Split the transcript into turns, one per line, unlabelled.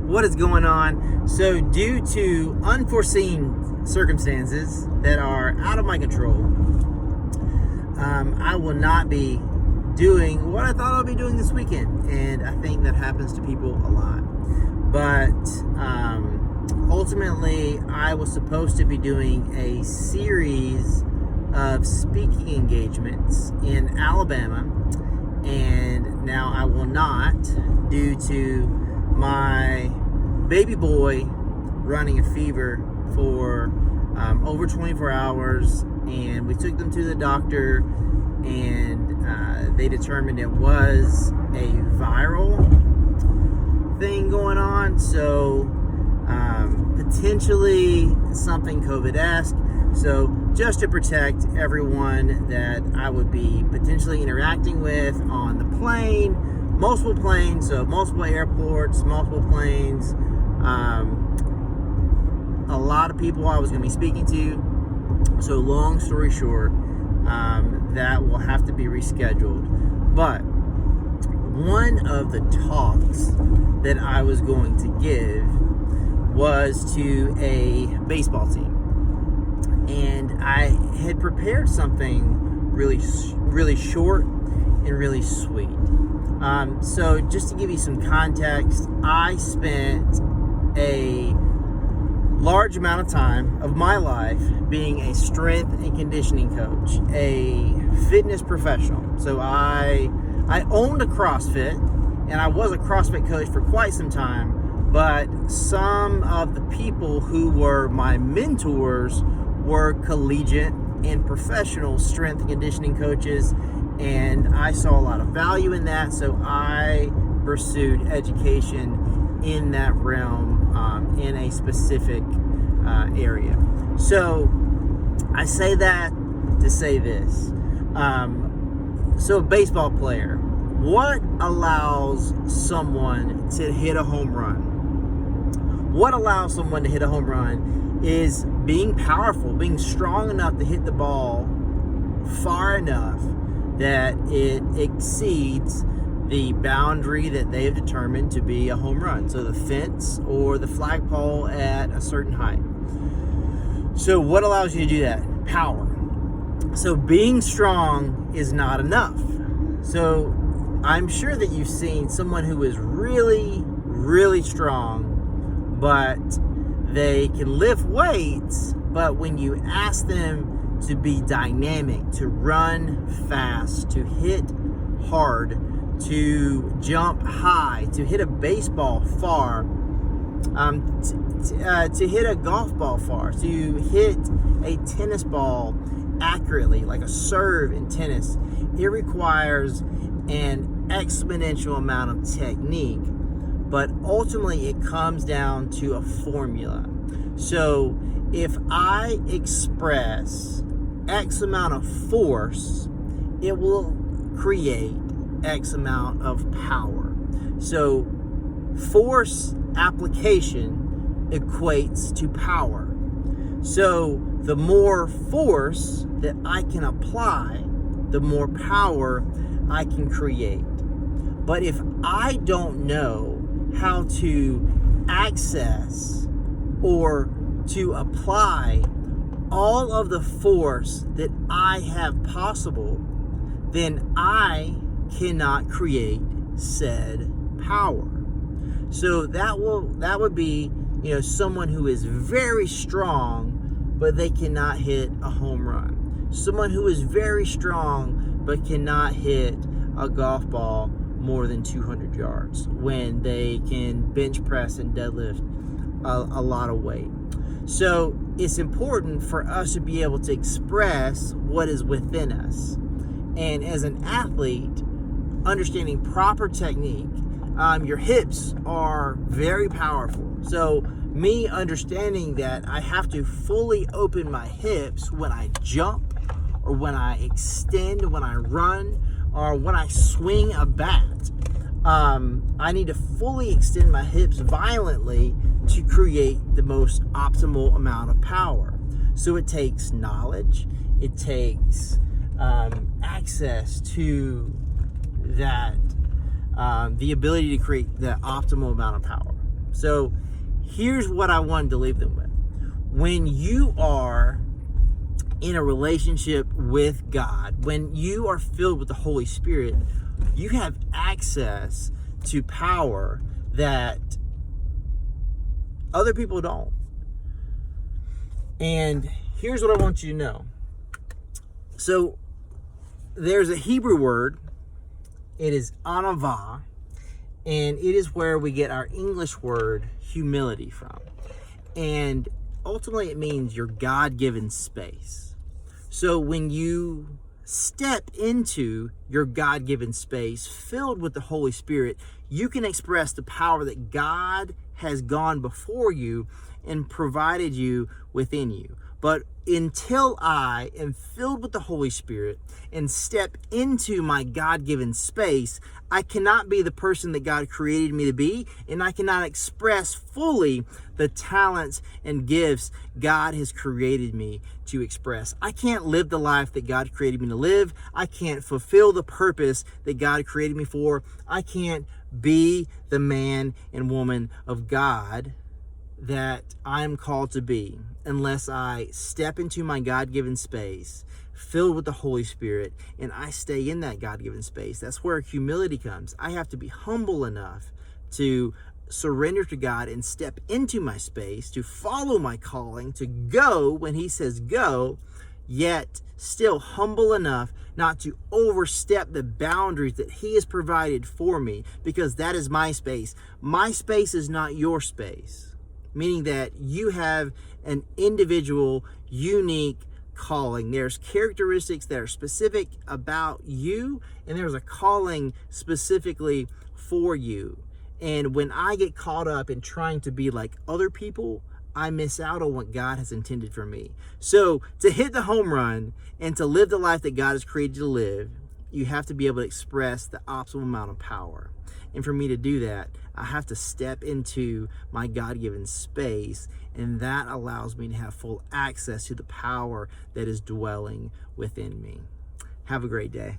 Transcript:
What is going on? So due to unforeseen circumstances that are out of my control, I will not be doing what I thought I'll be doing this weekend. And I think that happens to people a lot. But ultimately, I was supposed to be doing a series of speaking engagements in Alabama. And now I will not, due to my baby boy running a fever for over 24 hours, and we took them to the doctor, and they determined it was a viral thing going on, so potentially something COVID-esque. So just to protect everyone that I would be potentially interacting with on the plane, multiple planes, so multiple airports, multiple planes, a lot of people I was going to be speaking to. So long story short, that will have to be rescheduled. But one of the talks that I was going to give was to a baseball team. And I had prepared something really short and really sweet. So just to give you some context, I spent a large amount of time of my life being a strength and conditioning coach, a fitness professional. So I owned a CrossFit, and I was a CrossFit coach for quite some time, but some of the people who were my mentors were collegiate and professional strength and conditioning coaches, and I saw a lot of value in that, so I pursued education in that realm, in a specific area. So I say that to say this. So a baseball player, what allows someone to hit a home run? What allows someone to hit a home run is being powerful, being strong enough to hit the ball far enough that it exceeds the boundary that they have determined to be a home run. So the fence or the flagpole at a certain height. So what allows you to do that? Power. So being strong is not enough. So I'm sure that you've seen someone who is really, really strong, but they can lift weights, but when you ask them to be dynamic, to run fast, to hit hard, to jump high, to hit a baseball far, to hit a golf ball far, to hit a tennis ball accurately, like a serve in tennis, it requires an exponential amount of technique, but ultimately it comes down to a formula. So if I express X amount of force, it will create X amount of power. So force application equates to power. So the more force that I can apply, the more power I can create. But if I don't know how to access or to apply all of the force that I have possible, then I cannot create said power. So that would be, someone who is very strong, but they cannot hit a home run. Someone who is very strong, but cannot hit a golf ball more than 200 yards when they can bench press and deadlift a lot of weight. So it's important for us to be able to express what is within us. And as an athlete, understanding proper technique, your hips are very powerful. So me understanding that I have to fully open my hips when I jump, or when I extend, when I run, or when I swing a bat, I need to fully extend my hips violently to create the most optimal amount of power. So it takes knowledge, it takes access to that, the ability to create the optimal amount of power. So here's what I wanted to leave them with. When you are in a relationship with God, when you are filled with the Holy Spirit, you have access to power that other people don't. And here's what I want you to know. So there's a Hebrew word. It is anavah, and it is where we get our English word humility from. And ultimately it means your God-given space. So when you step into your God-given space filled with the Holy Spirit, you can express the power that God has gone before you and provided you within you. But until I am filled with the Holy Spirit and step into my God-given space, I cannot be the person that God created me to be, and I cannot express fully the talents and gifts God has created me to express. I can't live the life that God created me to live. I can't fulfill the purpose that God created me for. I can't be the man and woman of God that I'm called to be unless I step into my God-given space filled with the Holy Spirit and I stay in that God-given space. That's where humility comes. I have to be humble enough to surrender to God and step into my space, to follow my calling, to go when He says go, yet still humble enough not to overstep the boundaries that He has provided for me, because that is my space. My space is not your space. Meaning that you have an individual, unique calling. There's characteristics that are specific about you, and there's a calling specifically for you. And when I get caught up in trying to be like other people, I miss out on what God has intended for me. So to hit the home run and to live the life that God has created you to live, you have to be able to express the optimal amount of power. And for me to do that, I have to step into my God-given space, and that allows me to have full access to the power that is dwelling within me. Have a great day.